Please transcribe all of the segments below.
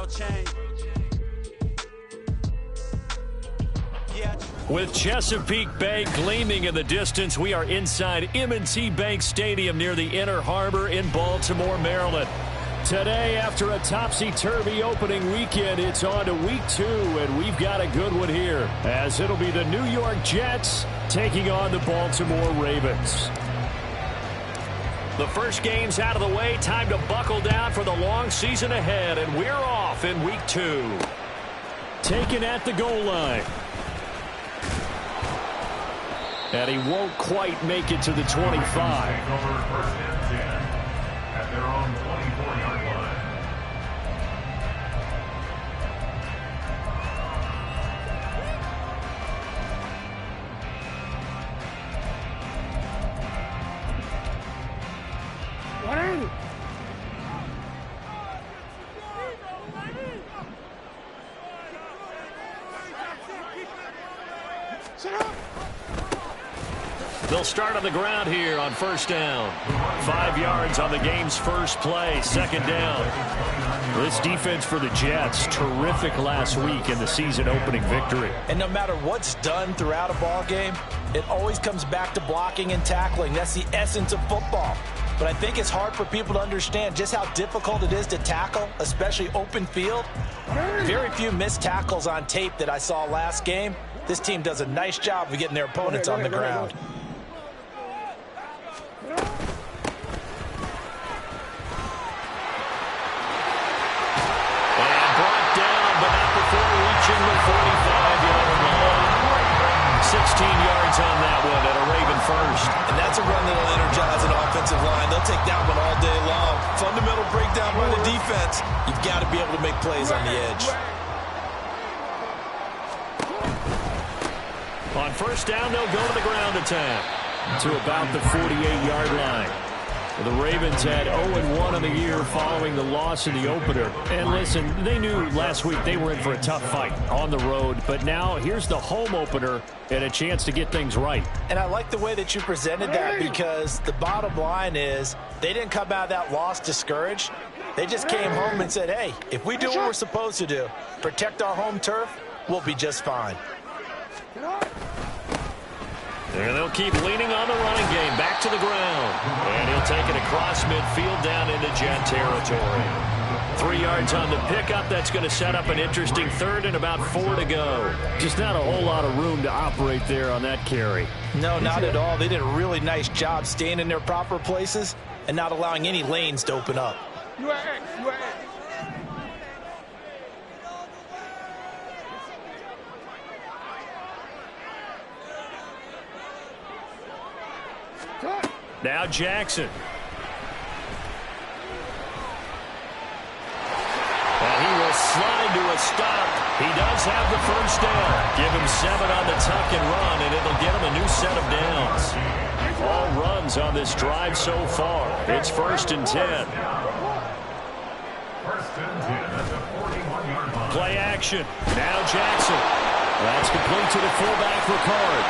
world change. With Chesapeake Bay gleaming in the distance, we are inside M&T Bank Stadium near the Inner Harbor in Baltimore, Maryland. Today, after a topsy-turvy opening weekend, it's on to week 2, and we've got a good one here, as it'll be the New York Jets taking on the Baltimore Ravens. The first game's out of the way. Time to buckle down for the long season ahead, and we're off in week 2. Taken at the goal line. And he won't quite make it to the 25. At their own 24-yard line. They'll start on the ground here on first down. 5 yards on the game's first play, second down. This defense for the Jets, terrific last week in the season-opening victory. And no matter what's done throughout a ball game, it always comes back to blocking and tackling. That's the essence of football. But I think it's hard for people to understand just how difficult it is to tackle, especially open field. Very few missed tackles on tape that I saw last game. This team does a nice job of getting their opponents on the ground. The 45-yard line. 16 yards on that one at a Raven first. And that's a run that'll energize an offensive line. They'll take that one all day long. Fundamental breakdown by the defense. You've got to be able to make plays on the edge. On first down, they'll go to the ground attack to about the 48-yard line. The Ravens had 0-1 on the year following the loss in the opener. And listen, they knew last week they were in for a tough fight on the road. But now here's the home opener and a chance to get things right. And I like the way that you presented that, because the bottom line is they didn't come out of that loss discouraged. They just came home and said, hey, if we do what we're supposed to do, protect our home turf, we'll be just fine. And they'll keep leaning on the running game back to the ground. And he'll take it across midfield down into Jet territory. 3 yards on the pickup. That's going to set up an interesting third and about 4 to go. Just not a whole lot of room to operate there on that carry. No, not at all. They did a really nice job staying in their proper places and not allowing any lanes to open up. Now Jackson. And he will slide to a stop. He does have the first down. Give him 7 on the tuck and run, and it'll get him a new set of downs. All runs on this drive so far. It's 1st and 10. Play action. Now Jackson. That's complete to the fullback, Ricard.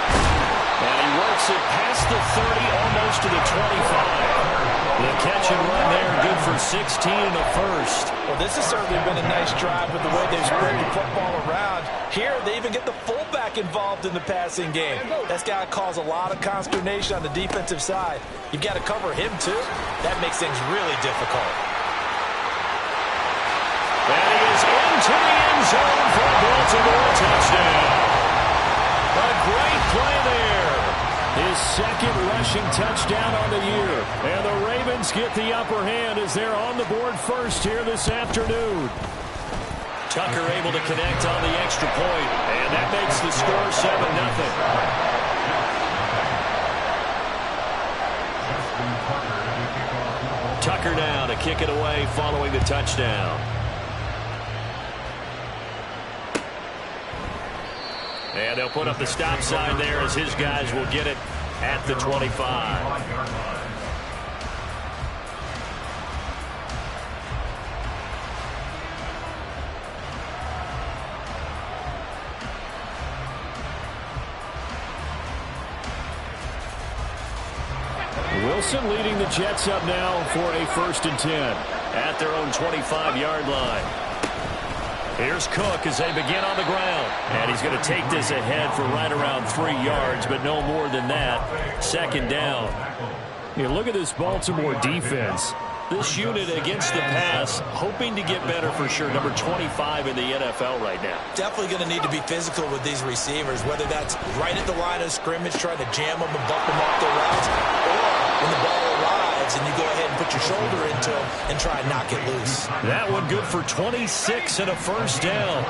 And he works it past the 30, almost to the 25. The catch and run there, good for 16 and a first. Well, this has certainly been a nice drive with the way they've spread the football around. Here, they even get the fullback involved in the passing game. That's got to cause a lot of consternation on the defensive side. You've got to cover him, too. That makes things really difficult. And he is into the end zone for a Baltimore touchdown. A great play there. His second rushing touchdown on the year. And the Ravens get the upper hand as they're on the board first here this afternoon. Tucker able to connect on the extra point. And that makes the score 7-0. Tucker now to kick it away following the touchdown. And they'll put up the stop sign there as his guys will get it at the 25. Wilson leading the Jets up now for a 1st and 10 at their own 25-yard line. Here's Cook as they begin on the ground. And he's going to take this ahead for right around 3 yards, but no more than that. Second down. You look at this Baltimore defense. This unit against the pass, hoping to get better for sure. Number 25 in the NFL right now. Definitely going to need to be physical with these receivers, whether that's right at the line of scrimmage, trying to jam them and bump them off their routes, or when the ball arrives and you go ahead and put your shoulder into them and try and knock it loose. That one good for 26 and a first down.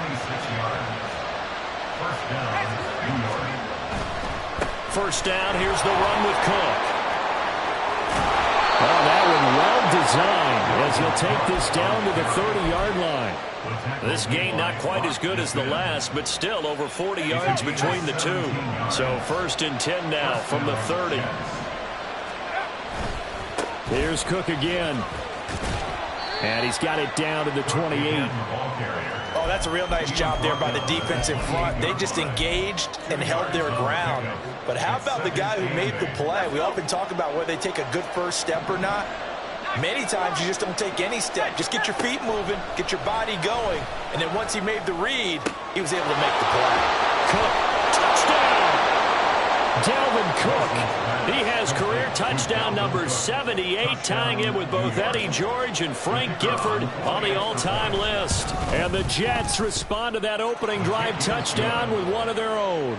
First down, here's the run with Cook. Oh, that one well designed as he'll take this down to the 30-yard line. This gain not quite as good as the last, but still over 40 yards between the two. So first and 10 now from the 30. Here's Cook again. And he's got it down to the 28. Oh, that's a real nice job there by the defense in front. They just engaged and held their ground. But how about the guy who made the play? We often talk about whether they take a good first step or not. Many times you just don't take any step. Just get your feet moving, get your body going, and then once he made the read, he was able to make the play. Cook, touchdown! Dalvin Cook. He has career touchdown number 78, tying it with both Eddie George and Frank Gifford on the all-time list. And the Jets respond to that opening drive touchdown with one of their own.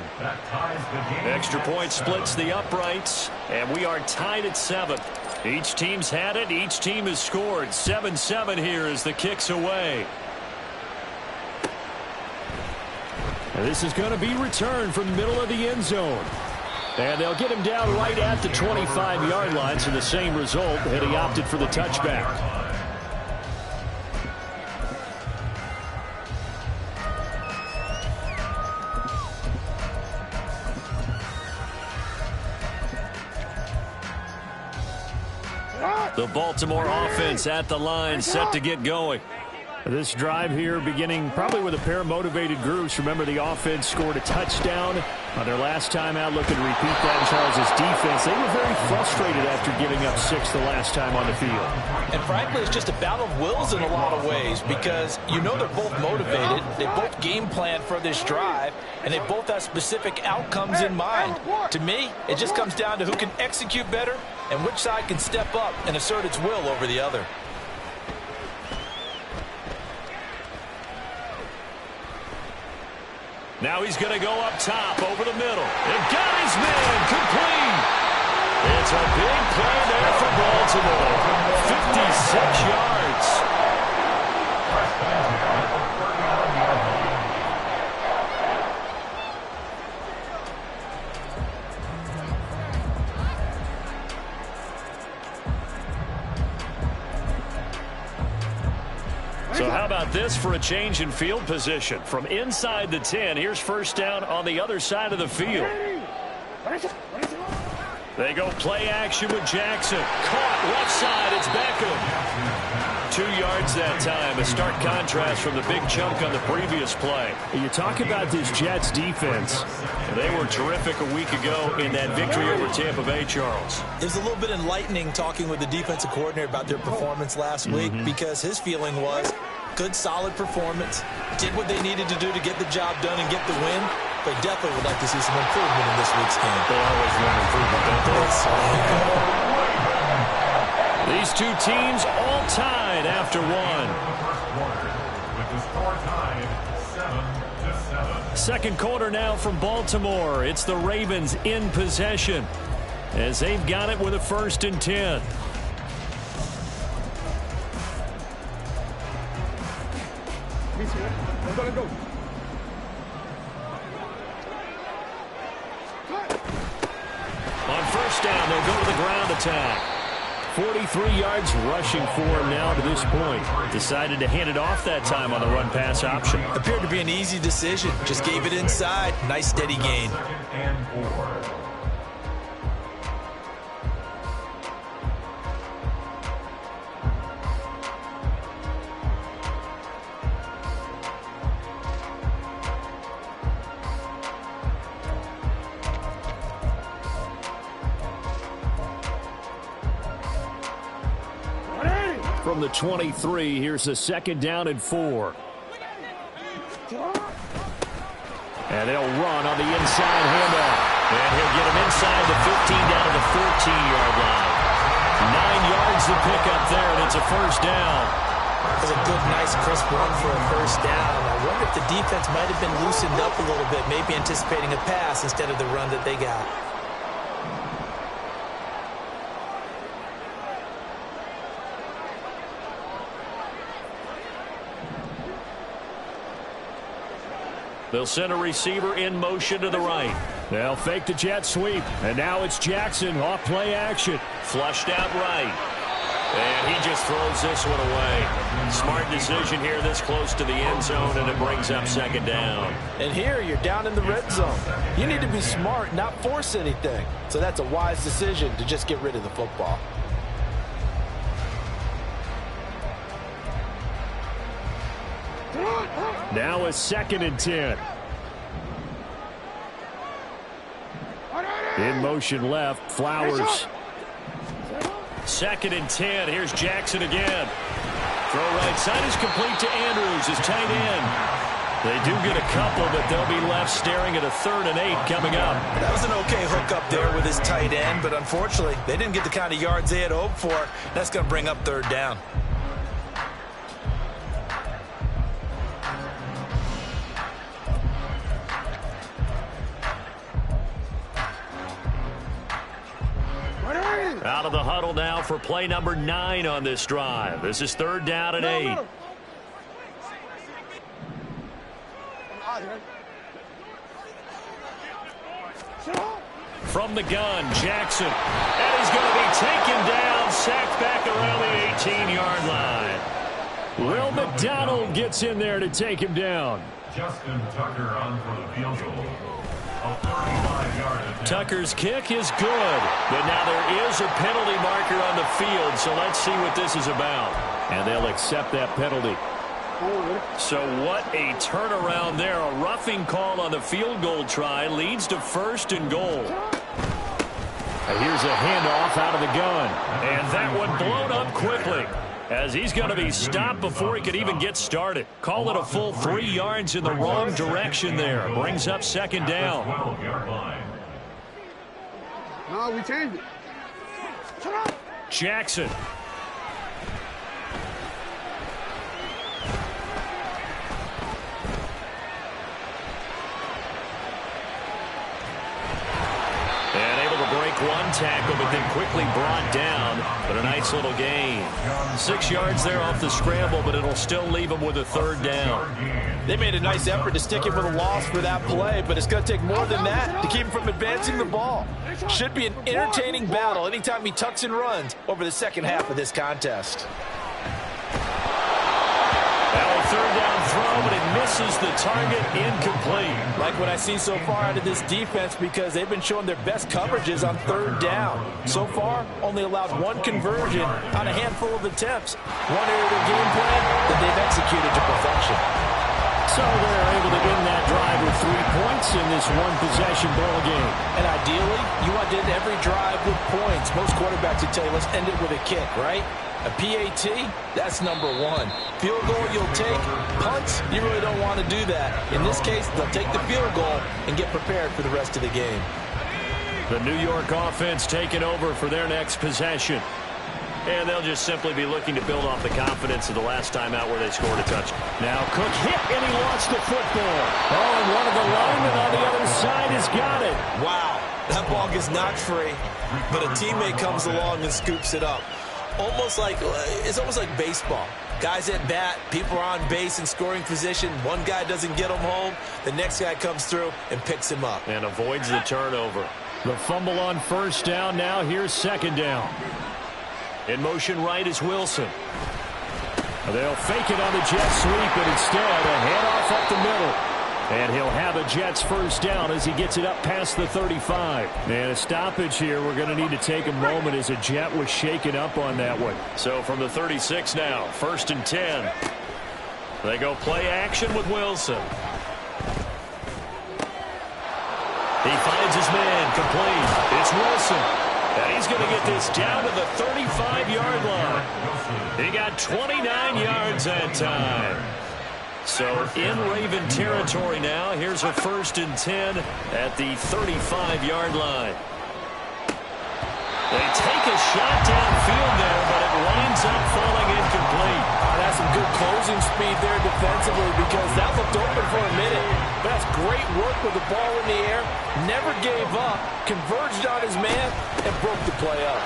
Extra point splits the uprights, and we are tied at 7. Each team's had it. Each team has scored. 7-7 here as the kick's away. And this is going to be returned from the middle of the end zone. And they'll get him down right at the 25-yard line, so the same result, and he opted for the touchback. The Baltimore offense at the line, set to get going. This drive here beginning probably with a pair of motivated groups. Remember, the offense scored a touchdown on their last time out. Looking to repeat that in Charles' defense. They were very frustrated after giving up 6 the last time on the field. And frankly, it's just a battle of wills in a lot of ways because you know they're both motivated. They both game plan for this drive, and they both have specific outcomes in mind. To me, it just comes down to who can execute better and which side can step up and assert its will over the other. Now he's going to go up top over the middle. And got his man complete. It's a big play there for Baltimore. 56 yards. So how about this for a change in field position? From inside the 10, here's first down on the other side of the field. They go play action with Jackson. Caught left side, it's Beckham. 2 yards that time, a stark contrast from the big chunk on the previous play. You talk about this Jets defense. They were terrific a week ago in that victory over Tampa Bay, Charles. It was a little bit enlightening talking with the defensive coordinator about their performance last week because his feeling was good, solid performance, did what they needed to do to get the job done and get the win. They definitely would like to see some improvement in this week's game. They always want improvement, don't they? These two teams all tied after one. With the score tied 7-7. Second quarter now from Baltimore. It's the Ravens in possession as they've got it with a 1st and 10. On first down, they'll go to the ground attack. 43 yards rushing for him now to this point. Decided to hand it off that time on the run-pass option. Appeared to be an easy decision. Just gave it inside. Nice, steady gain. 2nd and 4. From the 23, here's a 2nd down and 4. And they'll run on the inside handoff. And he'll get him inside the 15 down to the 14-yard line. 9 yards to pick up there, and it's a first down. It was a good, nice, crisp run for a first down. I wonder if the defense might have been loosened up a little bit, maybe anticipating a pass instead of the run that they got. They'll send a receiver in motion to the right. They'll fake the jet sweep. And now it's Jackson off play action. Flushed out right. And he just throws this one away. Smart decision here this close to the end zone, and it brings up second down. And here you're down in the red zone. You need to be smart, not force anything. So that's a wise decision to just get rid of the football. Now a 2nd and 10. In motion left, Flowers. 2nd and 10. Here's Jackson again. Throw right side is complete to Andrews, his tight end. They do get a couple, but they'll be left staring at a 3rd and 8 coming up. That was an okay hook up there with his tight end, but unfortunately, they didn't get the kind of yards they had hoped for. That's going to bring up 3rd down. Out of the huddle now for play number 9 on this drive. This is 3rd down and 8. From the gun, Jackson. And he's going to be taken down, sacked back around the 18-yard line. Will McDonald gets in there to take him down. Justin Tucker on for the field goal. A 35-yard attempt. Tucker's kick is good, but now there is a penalty marker on the field, so let's see what this is about. And they'll accept that penalty. So what a turnaround there. A roughing call on the field goal try leads to 1st and goal. And here's a handoff out of the gun. And that one blown up quickly, as he's going to be stopped before he could even get started. Call it a full 3 yards in the wrong direction there. Brings up 2nd down. 12-yard line. No, we changed it. Shut up. Jackson. And able to break one tackle, but then quickly brought down. But a nice little gain. 6 yards there off the scramble, but it'll still leave him with a 3rd down. They made a nice effort to stick him with a loss for that play, but it's going to take more than that to keep him from advancing the ball. Should be an entertaining battle anytime he tucks and runs over the second half of this contest. Now a 3rd down throw, but it misses the target, incomplete. Like what I see so far out of this defense, because they've been showing their best coverages on 3rd down. So far, only allowed 1 conversion on a handful of attempts. One area of their game plan that they've executed to perfection. So they're able to end that drive with 3 points in this one-possession ball game. And ideally, you want to end every drive with points. Most quarterbacks would tell you, let's end it with a kick, right? A PAT, that's number 1. Field goal you'll take. Punts, you really don't want to do that. In this case, they'll take the field goal and get prepared for the rest of the game. The New York offense taking over for their next possession. And they'll just simply be looking to build off the confidence of the last time out where they scored a touchdown. Now Cook hit, and he lost the football. Oh, and one of the linemen on the other side has got it. Wow, that ball gets knocked free, but a teammate comes along and scoops it up. It's almost like baseball. Guys at bat, people are on base in scoring position. One guy doesn't get him home. The next guy comes through and picks him up. And avoids the turnover. The fumble on 1st down. Now here's 2nd down. In motion right is Wilson. They'll fake it on the jet sweep, but instead a handoff up the middle. And he'll have a Jets 1st down as he gets it up past the 35. And a stoppage here. We're going to need to take a moment as a Jet was shaken up on that one. So from the 36 now, 1st and 10. They go play action with Wilson. He finds his man complete. It's Wilson. And he's going to get this down to the 35-yard line. He got 29 yards that time. So in Raven territory now. Here's a 1st and 10 at the 35-yard line. They take a shot downfield there, but it winds up falling incomplete. That's some good closing speed there defensively because that looked open for a minute. But that's great work with the ball in the air. Never gave up, converged on his man, and broke the play up.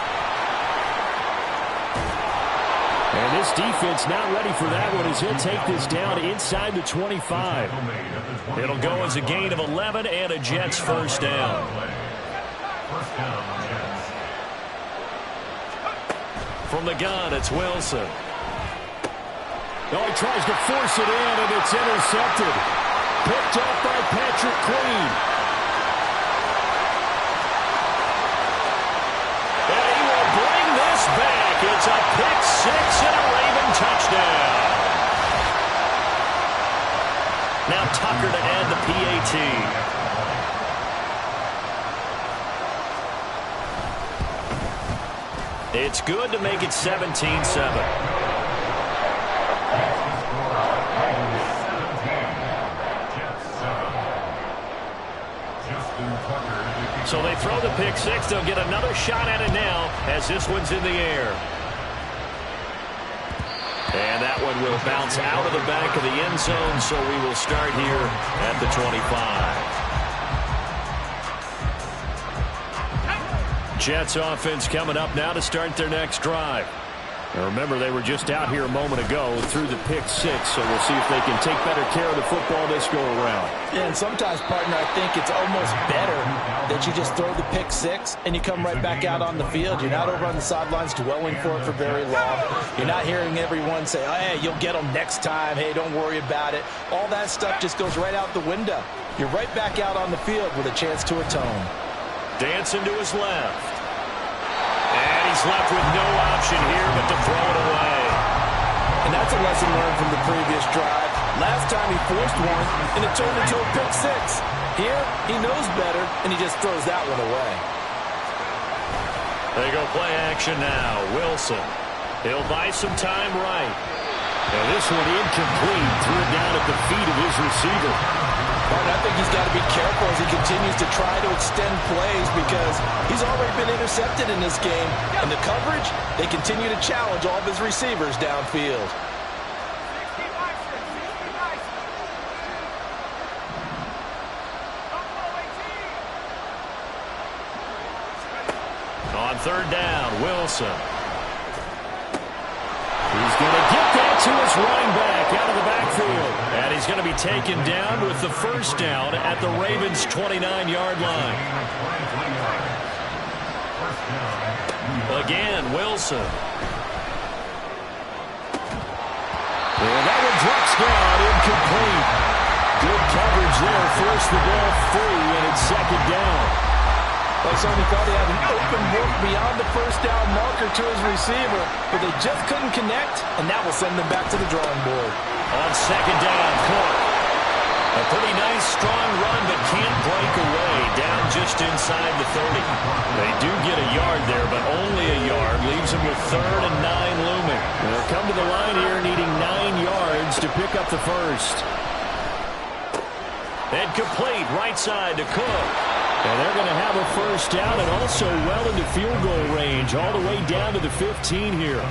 And this defense not ready for that one as he'll take this down inside the 25. It'll go as a gain of 11 and a Jets 1st down. From the gun, it's Wilson. Oh, he tries to force it in, and it's intercepted. Picked up by Patrick Queen. And he will bring this back. It's a pick 6 and a Raven touchdown. Now Tucker to add the PAT. It's good to make it 17-7. So they throw the pick 6. They'll get another shot at it now as this one's in the air. And that one will bounce out of the back of the end zone, so we will start here at the 25. Jets offense coming up now to start their next drive. Now remember, they were just out here a moment ago through the pick 6, so we'll see if they can take better care of the football this go around. Yeah, and sometimes, partner, I think it's almost better that you just throw the pick 6 and you come right back out on the field. You're not over on the sidelines dwelling for it for very long. You're not hearing everyone say, oh, hey, you'll get them next time. Hey, don't worry about it. All that stuff just goes right out the window. You're right back out on the field with a chance to atone. Dancing to his left. And he's left with no option here but to throw it away. And that's a lesson learned from the previous drive. Last time he forced one, and it turned into a pick 6. Here, he knows better, and he just throws that one away. They go play action now. Wilson. He'll buy some time right. And this one incomplete. Threw it down at the feet of his receiver. But I think he's got to be careful as he continues to try to extend plays because he's already been intercepted in this game. And the coverage, they continue to challenge all of his receivers downfield. On 3rd down, Wilson. He's going to get that to his running back out of the backfield. And he's going to be taken down with the 1st down at the Ravens' 29-yard line. Again, Wilson. And that one drops down, incomplete. Good coverage there, forced the ball free, and it's 2nd down. Well, Sonny thought he had an open look beyond the 1st down marker to his receiver, but they just couldn't connect, and that will send them back to the drawing board. On 2nd down, Cook. A pretty nice, strong run, but can't break away. Down just inside the 30. They do get a yard there, but only a yard. Leaves them with 3rd and 9 looming. They'll come to the line here needing 9 yards to pick up the 1st. And complete, right side to Cook. And they're going to have a 1st down and also well into field goal range, all the way down to the 15 here.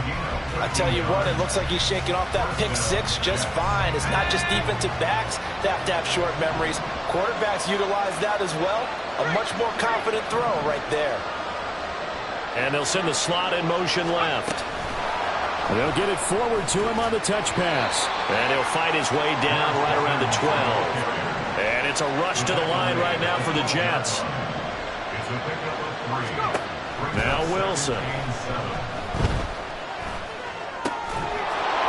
I tell you what, it looks like he's shaking off that pick 6 just fine. It's not just defensive backs that have to have short memories. Quarterbacks utilize that as well. A much more confident throw right there. And they'll send the slot in motion left. And they'll get it forward to him on the touch pass. And he'll fight his way down right around the 12. And it's a rush to the line right now for the Jets. Now Wilson.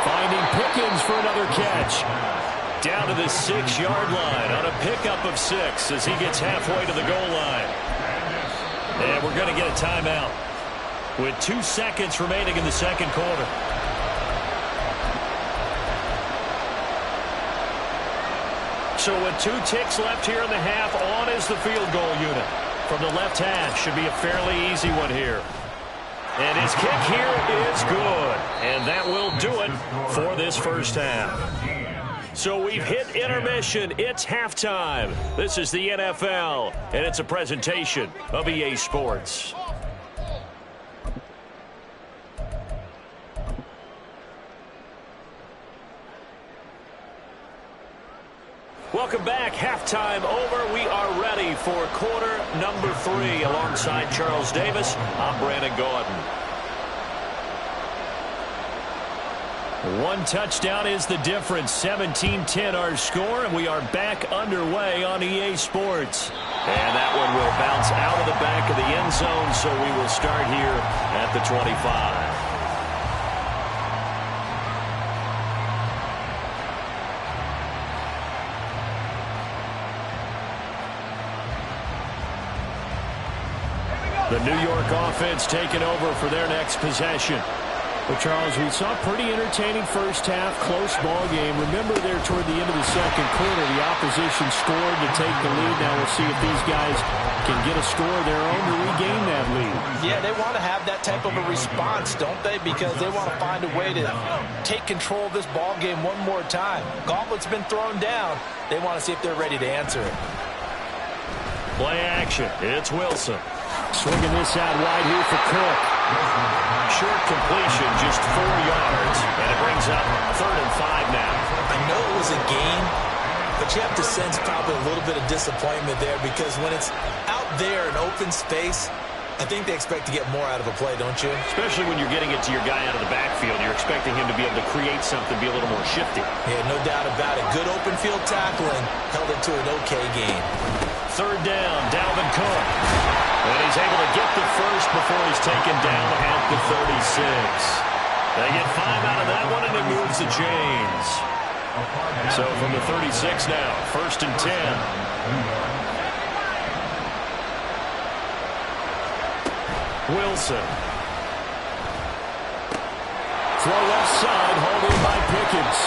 Finding Pickens for another catch. Down to the 6-yard line on a pickup of 6 as he gets halfway to the goal line. And we're going to get a timeout with 2 seconds remaining in the 2nd quarter. So with 2 ticks left here in the half, on is the field goal unit. From the left hash, should be a fairly easy one here. And his kick here is good. And that will do it for this 1st half. So we've hit intermission. It's halftime. This is the NFL, and it's a presentation of EA Sports. Welcome back. Halftime over. We are ready for quarter number 3. Alongside Charles Davis, I'm Brandon Gordon. One touchdown is the difference. 17-10 our score, and we are back underway on EA Sports. And that one will bounce out of the back of the end zone, so we will start here at the 25. The New York offense taking over for their next possession. Well, Charles, we saw a pretty entertaining first half, close ball game. Remember there toward the end of the second quarter, the opposition scored to take the lead. Now we'll see if these guys can get a score of their own to regain that lead. Yeah, they want to have that type of a response, don't they? Because they want to find a way to take control of this ball game one more time. Gauntlet's been thrown down. They want to see if they're ready to answer it. Play action. It's Wilson. Swinging this out wide here for Cook. Short completion, just 4 yards, and it brings up 3rd and 5 now. I know it was a gain, but you have to sense probably a little bit of disappointment there because when it's out there in open space, I think they expect to get more out of a play, don't you? Especially when you're getting it to your guy out of the backfield. You're expecting him to be able to create something, be a little more shifty. Yeah, no doubt about it. Good open field tackling held it to an okay game. 3rd down, Dalvin Cook. And he's able to get the first before he's taken down at the 36. They get 5 out of that one, and it moves the chains. So from the 36 now, 1st and 10. Wilson. Throw left side, hauled in by Pickens.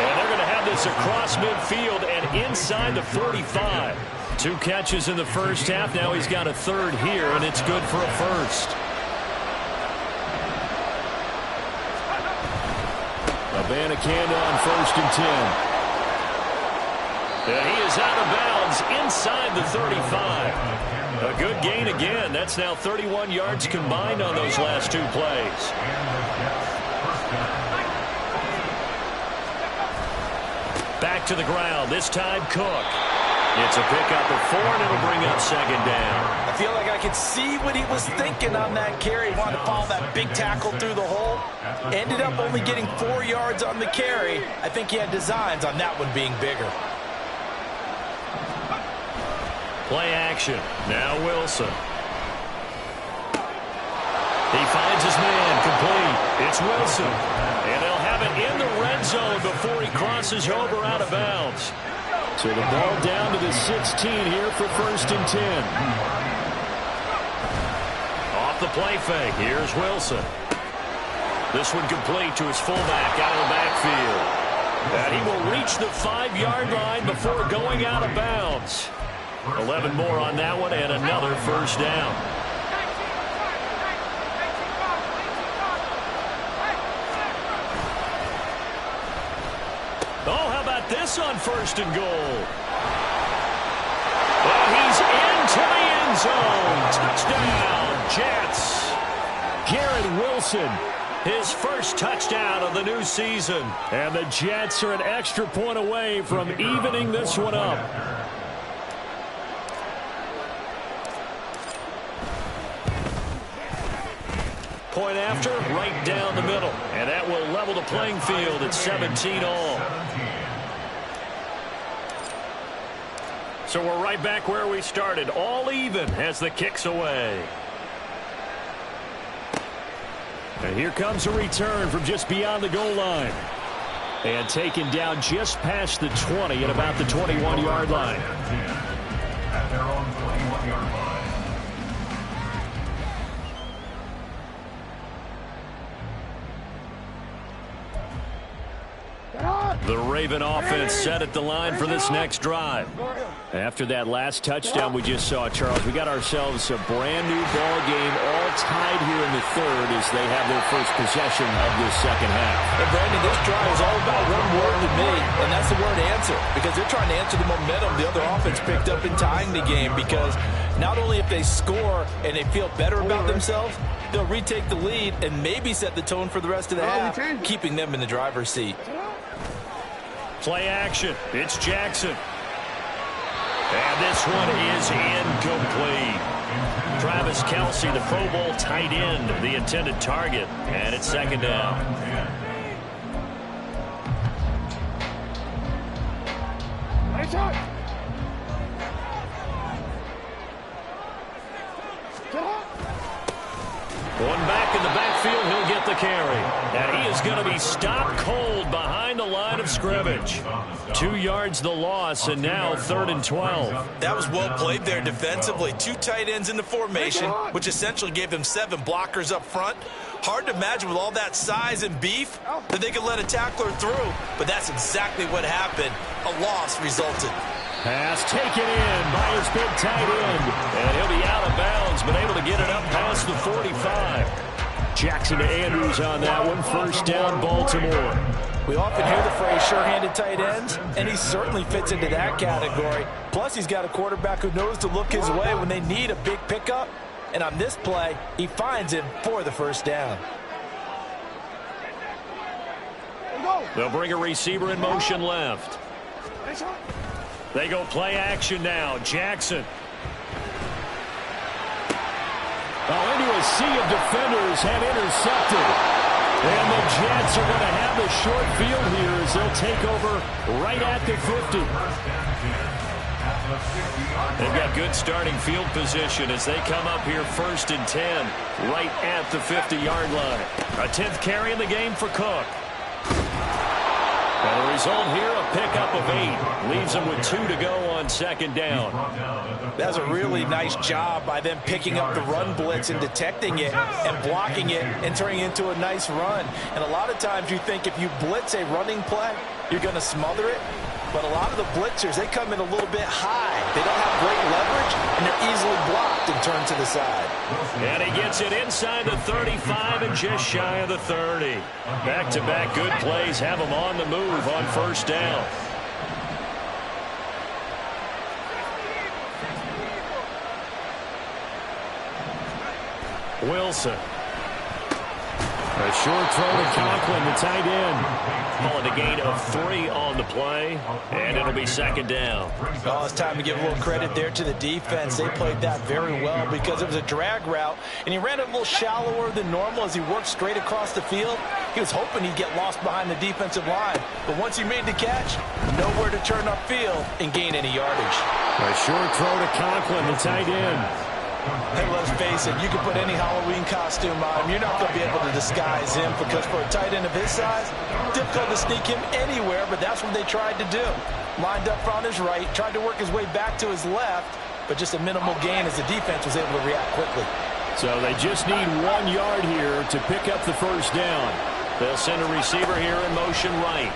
And they're going to have this across midfield and inside the 45. 2 catches in the first half. Now he's got a 3rd here, and it's good for a first. Abanikanda on 1st and 10. And he is out of bounds inside the 35. A good gain again. That's now 31 yards combined on those last 2 plays. Back to the ground. This time Cook. It's a pickup of 4, and it'll bring up 2nd down. I feel like I could see what he was thinking on that carry. He wanted to follow that big tackle through the hole. Ended up only getting 4 yards on the carry. I think he had designs on that one being bigger. Play action. Now Wilson. He finds his man complete. It's Wilson. And they'll have it in the red zone before he crosses over out of bounds. So the ball down to the 16 here for 1st and 10. Off the play fake. Here's Wilson. This one complete to his fullback out of the backfield. And he will reach the 5-yard line before going out of bounds. 11 more on that one and another 1st down. Oh, how about this on 1st and goal? And he's into the end zone. Touchdown, Jets. Garrett Wilson, his first touchdown of the new season. And the Jets are an extra point away from evening this one up. Point after, right down the middle. And that will level the playing field at 17 all. So we're right back where we started, all even as the kick's away. And here comes a return from just beyond the goal line. And taken down just past the 20 at about the 21-yard line. At their own 21-yard line. The Raven offense set at the line for this next drive. After that last touchdown we just saw, Charles, we got ourselves a brand new ball game, all tied here in the third as they have their first possession of this second half. And Brandon, this drive is all about one word to me, and that's the word answer, because they're trying to answer the momentum the other offense picked up in tying the game, because not only if they score and they feel better about themselves, they'll retake the lead and maybe set the tone for the rest of the half, keeping them in the driver's seat. Play action. It's Jackson. And this one is incomplete. Travis Kelce, the Pro Bowl tight end, the intended target. And it's second down. Nice shot. One back in the backfield, he'll get the carry. And he is going to be stopped cold behind the line of scrimmage. 2 yards the loss, and now 3rd and 12. That was well played there defensively. 2 tight ends in the formation, which essentially gave them 7 blockers up front. Hard to imagine with all that size and beef that they could let a tackler through, but that's exactly what happened. A loss resulted. Pass taken in by his big tight end. And he'll be out of bounds, but able to get it up past the 45. Jackson to Andrews on that one. First down, Baltimore. We often hear the phrase sure-handed tight ends, and he certainly fits into that category. Plus, he's got a quarterback who knows to look his way when they need a big pickup. And on this play, he finds him for the first down. They'll bring a receiver in motion left. They go play action now. Jackson. Oh, into a sea of defenders have intercepted. And the Jets are going to have the short field here as they'll take over right at the 50. They've got good starting field position as they come up here 1st and 10 right at the 50-yard line. A 10th carry in the game for Cook. And the result here, a pickup of 8. Leaves them with 2 to go on second down. That's a really nice job by them picking up the run blitz and detecting it and blocking it and turning it into a nice run. And a lot of times you think if you blitz a running play, you're going to smother it. But a lot of the blitzers, they come in a little bit high. They don't have great leverage, and they're easily blocked and turned to the side. And he gets it inside the 35 and just shy of the 30. Back-to-back good plays have him on the move on first down. Wilson. A short throw to Conklin, the tight end. Call it a gain of 3 on the play, and it'll be second down. Well, it's time to give a little credit there to the defense. They played that very well because it was a drag route, and he ran it a little shallower than normal as he worked straight across the field. He was hoping he'd get lost behind the defensive line, but once he made the catch, nowhere to turn upfield and gain any yardage. A short throw to Conklin, the tight end. Hey, let's face it, you can put any Halloween costume on him. You're not going to be able to disguise him because for a tight end of his size, difficult to sneak him anywhere, but that's what they tried to do. Lined up on his right, tried to work his way back to his left, but just a minimal gain as the defense was able to react quickly. So they just need 1 yard here to pick up the first down. They'll send a receiver here in motion right.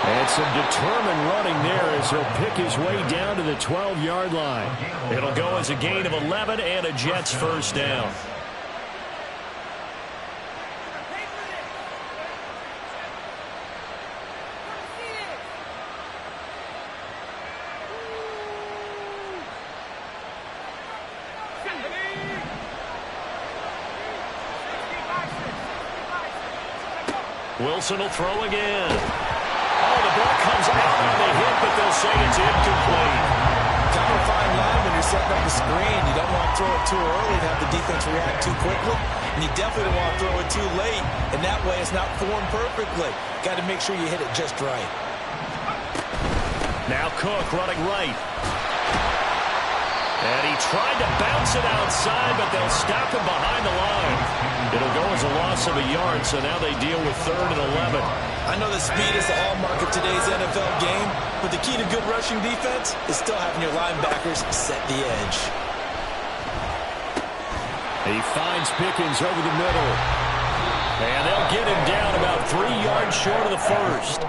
And some determined running there as he'll pick his way down to the 12-yard line. It'll go as a gain of 11 and a Jets first down. Wilson will throw again. Oh, the ball comes out on the hit, but they'll say it's incomplete. Kind of a fine line when you're setting up the screen. You don't want to throw it too early and have the defense react too quickly. And you definitely don't want to throw it too late. And that way it's not formed perfectly. Got to make sure you hit it just right. Now Cook running right. And he tried to bounce it outside, but they'll stop him behind the line. It'll go as a loss of a yard, so now they deal with 3rd and 11. I know that speed is the hallmark of today's NFL game, but the key to good rushing defense is still having your linebackers set the edge. He finds Pickens over the middle. And they'll get him down about 3 yards short of the first.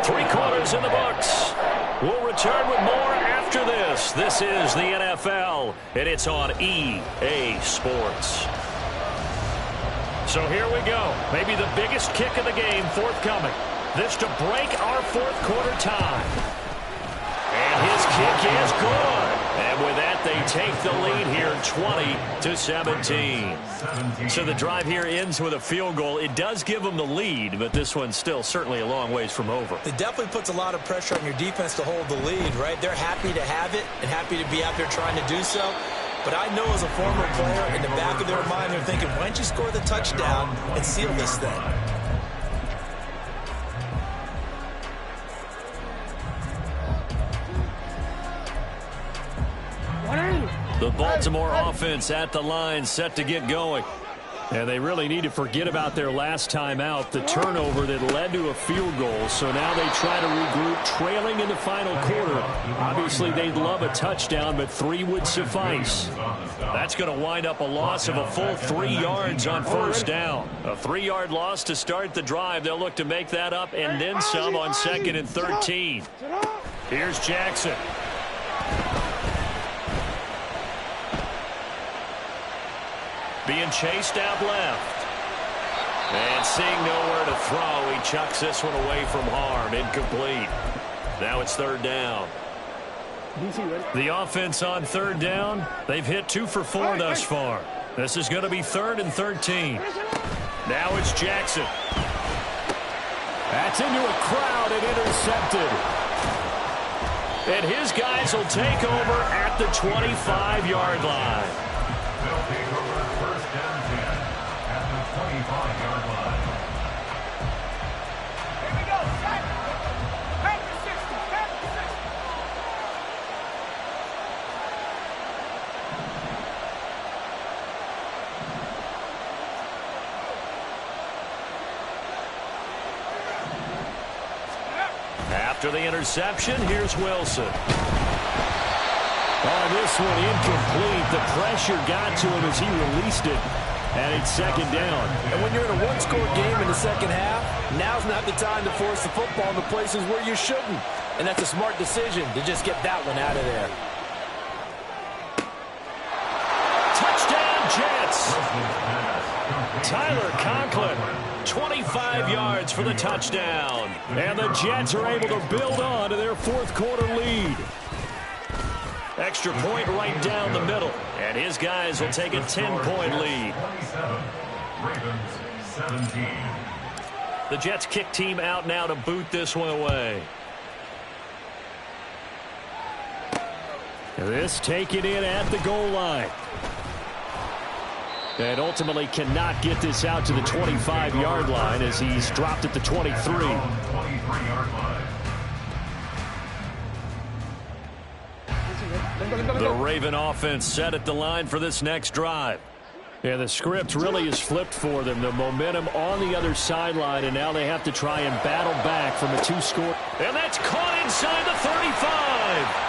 3 quarters in the books. We'll return with more after this. This is the NFL, and it's on EA Sports. So here we go. Maybe the biggest kick of the game forthcoming. This to break our fourth quarter tie. And his kick is good. And with that, they take the lead here 20-17. So the drive here ends with a field goal. It does give them the lead, but this one's still certainly a long ways from over. It definitely puts a lot of pressure on your defense to hold the lead, right? They're happy to have it and happy to be out there trying to do so. But I know as a former player, in the back of their mind, they're thinking, why don't you score the touchdown and seal this thing? The Baltimore offense at the line, set to get going. And they really need to forget about their last time out, the turnover that led to a field goal. So now they try to regroup, trailing in the final quarter. Obviously, they'd love a touchdown, but 3 would suffice. That's going to wind up a loss of a full 3 yards on first down. A 3-yard loss to start the drive. They'll look to make that up and then some on 2nd and 13. Here's Jackson. Being chased out left. And seeing nowhere to throw, he chucks this one away from harm. Incomplete. Now it's 3rd down. The offense on 3rd down, they've hit 2 for 4 thus far. This is going to be 3rd and 13. Now it's Jackson. That's into a crowd and intercepted. And his guys will take over at the 25-yard line. They'll take over first and 10 at the 25-yard line. Here we go. Back to 60. Back to 60. After the interception, here's Wilson. Oh, this one incomplete. The pressure got to him as he released it. And it's 2nd down. And when you're in a one-score game in the second half, now's not the time to force the football in the places where you shouldn't. And that's a smart decision to just get that one out of there. Touchdown, Jets. Tyler Conklin, 25 yards for the touchdown. And the Jets are able to build on to their fourth quarter lead. Extra point right down the middle. And his guys will take a 10-point lead. 27, Ravens 17. The Jets kick team out now to boot this one away. This taken in at the goal line. And ultimately cannot get this out to the 25-yard line as he's dropped at the 23. 23-yard line. The Raven offense set at the line for this next drive. And the script really is flipped for them. The momentum on the other sideline, and now they have to try and battle back from a 2-score. And that's caught inside the 35.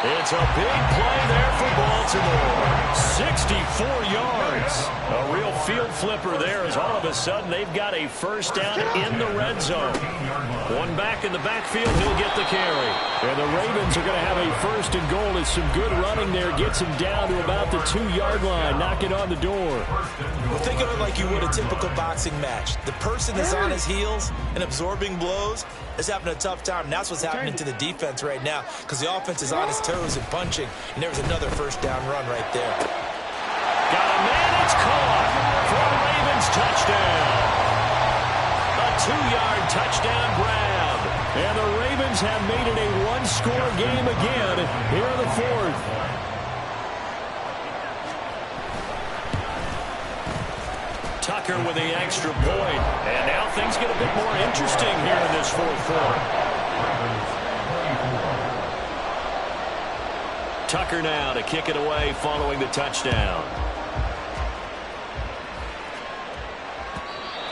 It's a big play there for Baltimore. 64 yards. A real field flipper there as all of a sudden they've got a first down in the red zone. One back in the backfield, he'll get the carry. And the Ravens are going to have a 1st and goal as some good running there gets him down to about the 2-yard line, knocking on the door. Well, think of it like you would a typical boxing match. The person that's on his heels and absorbing blows is having a tough time. And that's what's happening to the defense right now because the offense is on his toes and punching. And there was another first down run right there. Got a man, it's caught for a Ravens touchdown. A 2-yard touchdown grab. And the Ravens have made it a 1-score game again here in the 4th. Tucker with the extra point. And now things get a bit more interesting here in this 4th quarter. Tucker now to kick it away following the touchdown.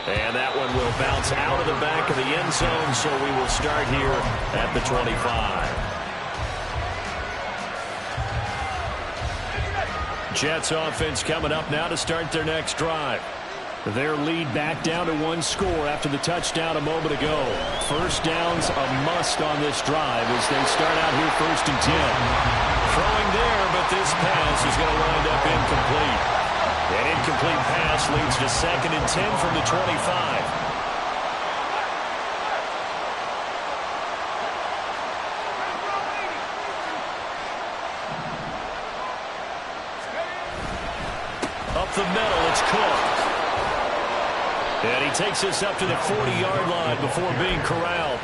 And that one will bounce out of the back of the end zone, so we will start here at the 25. Jets offense coming up now to start their next drive. Their lead back down to one score after the touchdown a moment ago. First down's a must on this drive as they start out here 1st and 10. Throwing there, but this pass is going to wind up incomplete. An incomplete pass leads to 2nd and 10 from the 25. Up the middle, it's Cook. And he takes this up to the 40-yard line before being corralled.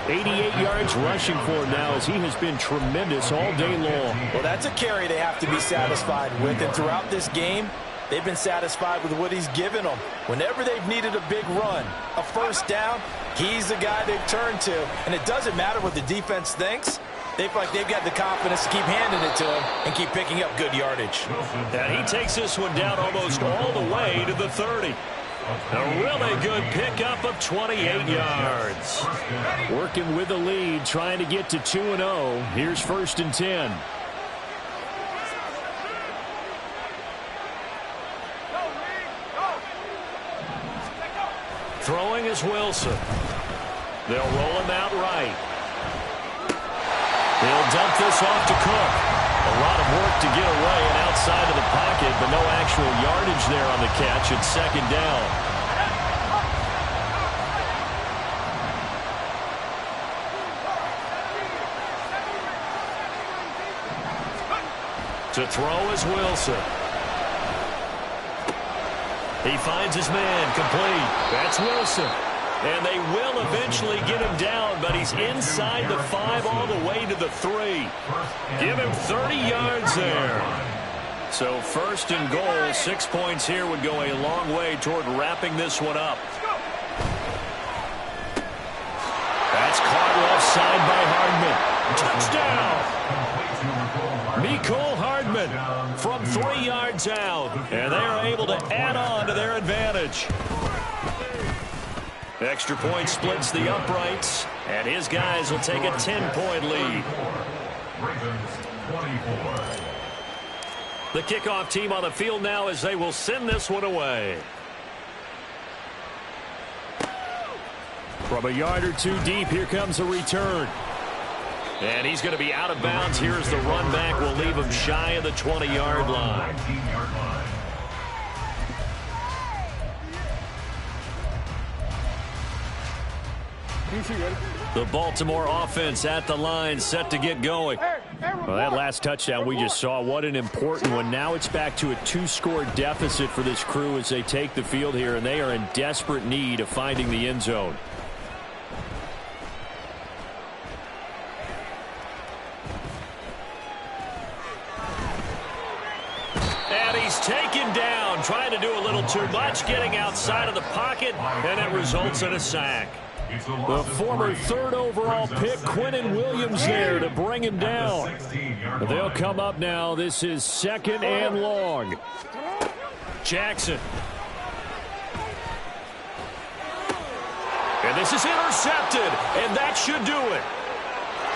88 yards rushing for him now as he has been tremendous all day long. Well, that's a carry they have to be satisfied with. And throughout this game, they've been satisfied with what he's given them. Whenever they've needed a big run, a first down, he's the guy they've turned to. And it doesn't matter what the defense thinks. They feel like they've got the confidence to keep handing it to him and keep picking up good yardage. And he takes this one down almost all the way to the 30. A really good pickup of 28 yards. Working with the lead, trying to get to 2-0. Here's 1st and 10. Throwing is Wilson. They'll roll him out right. They'll dump this off to Cook. A lot of work to get away and outside of the pocket, but no actual yardage there on the catch. It's 2nd down. To throw is Wilson. He finds his man complete. That's Wilson. And they will eventually get him down, but he's inside the 5 all the way to the 3. Give him 30 yards there. So 1st and goal, 6 points here would go a long way toward wrapping this one up. That's caught offside by Hardman. Touchdown! Mecole Hardman from 3 yards out. And they are able to add on to their advantage. Extra point splits the uprights, and his guys will take a 10-point lead. The kickoff team on the field now as they will send this one away. From a yard or two deep, here comes a return. And he's going to be out of bounds here as the run back will leave him shy of the 20-yard line. The Baltimore offense at the line, set to get going. Well, that last touchdown we just saw, what an important one. Now it's back to a 2-score deficit for this crew as they take the field here, and they are in desperate need of finding the end zone. And he's taken down, trying to do a little too much, getting outside of the pocket, and it results in a sack. The former 3rd overall pick, Quinnen Williams, there to bring him down. They'll come up now. This is 2nd and long. Jackson. And this is intercepted, and that should do it.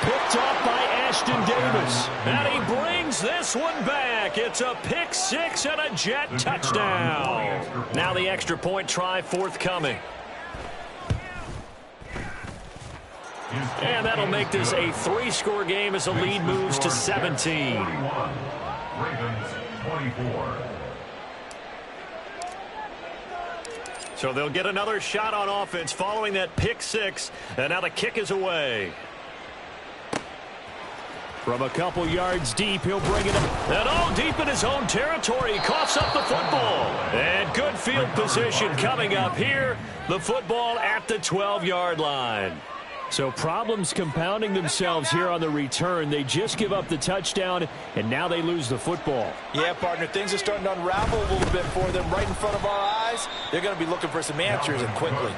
Picked off by Ashton Davis. And he brings this one back. It's a pick 6 and a Jet touchdown. Now the extra point try forthcoming. And that'll make this a 3-score game as the lead moves to 17. Ravens 24. So they'll get another shot on offense following that pick 6. And now the kick is away. From a couple yards deep, he'll bring it up. And all deep in his own territory, he coughs up the football. And good field position coming up here. The football at the 12-yard line. So problems compounding themselves here on the return. They just give up the touchdown, and now they lose the football. Yeah, partner, things are starting to unravel a little bit for them right in front of our eyes. They're going to be looking for some answers, and quickly.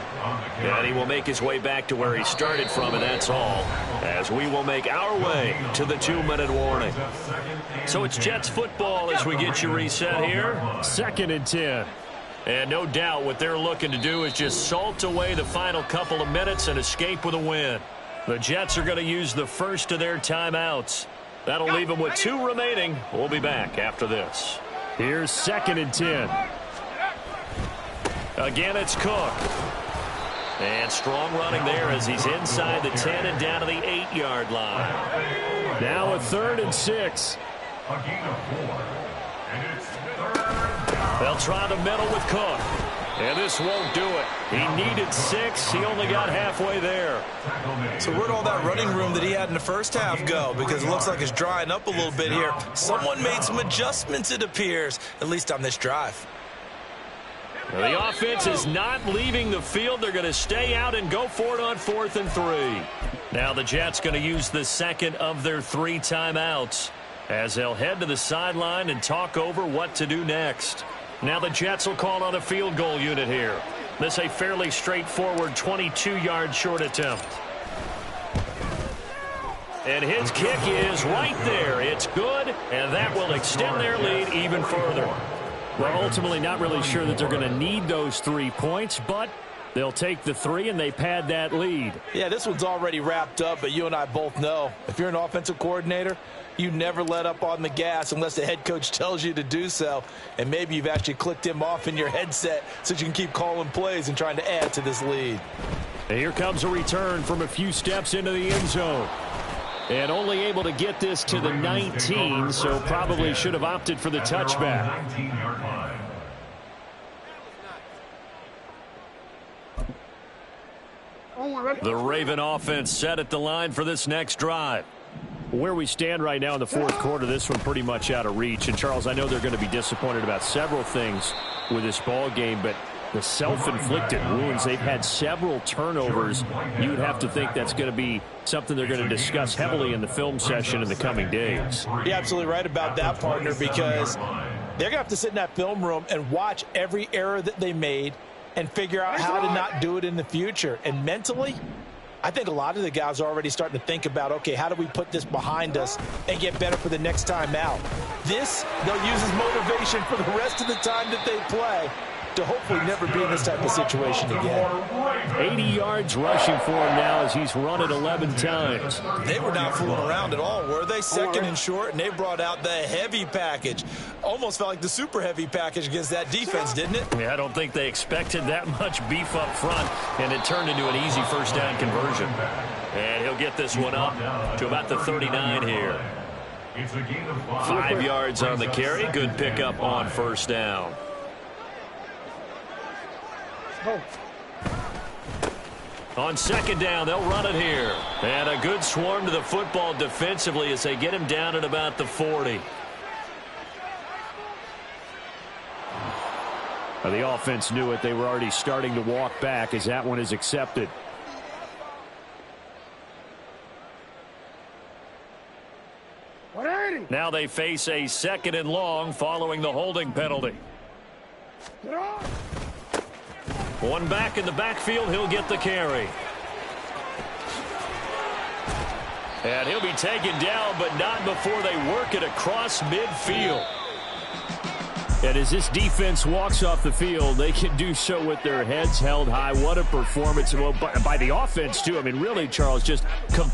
And he will make his way back to where he started from, and that's all, as we will make our way to the 2-minute warning. So it's Jets football as we get you reset here. 2nd and 10. And no doubt what they're looking to do is just salt away the final couple of minutes and escape with a win. The Jets are going to use the first of their timeouts. That'll leave them with 2 remaining. We'll be back after this. Here's 2nd and 10. Again, it's Cook. And strong running there as he's inside the 10 and down to the 8-yard line. Now a 3rd and 6. A gain of 4. And it's 3rd down. They'll try the middle with Cook. And this won't do it. He needed 6. He only got halfway there. So where'd all that running room that he had in the first half go? Because it looks like it's drying up a little bit here. Someone made some adjustments, it appears, at least on this drive. The offense is not leaving the field. They're going to stay out and go for it on 4th and 3. Now the Jets going to use the second of their 3 timeouts as they'll head to the sideline and talk over what to do next. Now the Jets will call on a field goal unit here. This a fairly straightforward 22-yard short attempt. And his kick is right there. It's good, and that will extend their lead even further. Well, ultimately not really sure that they're going to need those 3 points, but they'll take the 3 and they pad that lead. Yeah, this one's already wrapped up, but you and I both know if you're an offensive coordinator, you never let up on the gas unless the head coach tells you to do so. And maybe you've actually clicked him off in your headset so you can keep calling plays and trying to add to this lead. And here comes a return from a few steps into the end zone. And only able to get this to the 19, so probably should have opted for the touchback. 19-yard line. The Raven offense set at the line for this next drive. Where we stand right now in the 4th quarter, this one pretty much out of reach. And, Charles, I know they're going to be disappointed about several things with this ball game, but the self-inflicted wounds, they've had several turnovers. You would have to think that's going to be something they're going to discuss heavily in the film session in the coming days. You're absolutely right about that, partner, because they're going to have to sit in that film room and watch every error that they made and figure out how to not do it in the future. And mentally, I think a lot of the guys are already starting to think about, okay, how do we put this behind us and get better for the next time out? This, they'll use as motivation for the rest of the time that they play to hopefully never be in this type of situation again. 80 yards rushing for him now as he's run it 11 times. They were not fooling around at all, were they? 2nd and short, and they brought out the heavy package. Almost felt like the super heavy package against that defense, didn't it? Yeah, I don't think they expected that much beef up front, and it turned into an easy first down conversion. And he'll get this one up to about the 39 here. 5 yards on the carry. Good pickup on first down. On 2nd down, they'll run it here. And a good swarm to the football defensively as they get him down at about the 40. The offense knew it. They were already starting to walk back as that one is accepted. Now they face a 2nd and long following the holding penalty. One back in the backfield, he'll get the carry. And he'll be taken down, but not before they work it across midfield. And as this defense walks off the field, they can do so with their heads held high. What a performance by the offense, too. I mean, really, Charles, just